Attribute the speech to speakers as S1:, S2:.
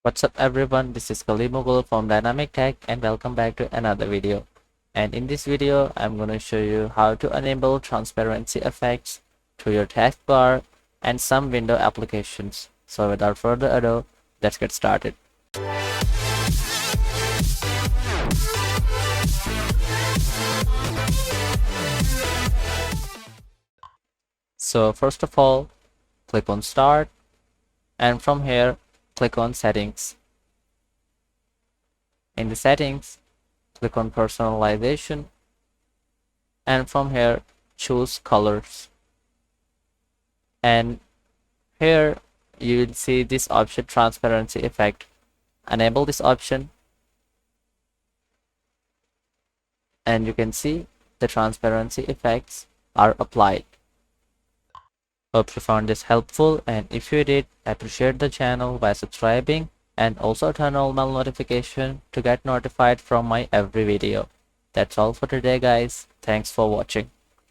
S1: What's up everyone, this is Khalid Mughal from Dynamic Tech and welcome back to another video. And in this video, I'm going to show you how to enable transparency effects to your taskbar and some window applications. So without further ado, let's get started. So first of all, click on Start and from here, click on Settings. In the settings, click on Personalization and from here, choose Colors. And here you will see this option, Transparency Effect. Enable this option and you can see the transparency effects are applied. Hope you found this helpful, and if you did, appreciate the channel by subscribing and also turn on bell notification to get notified from my every video. That's all for today guys. Thanks for watching.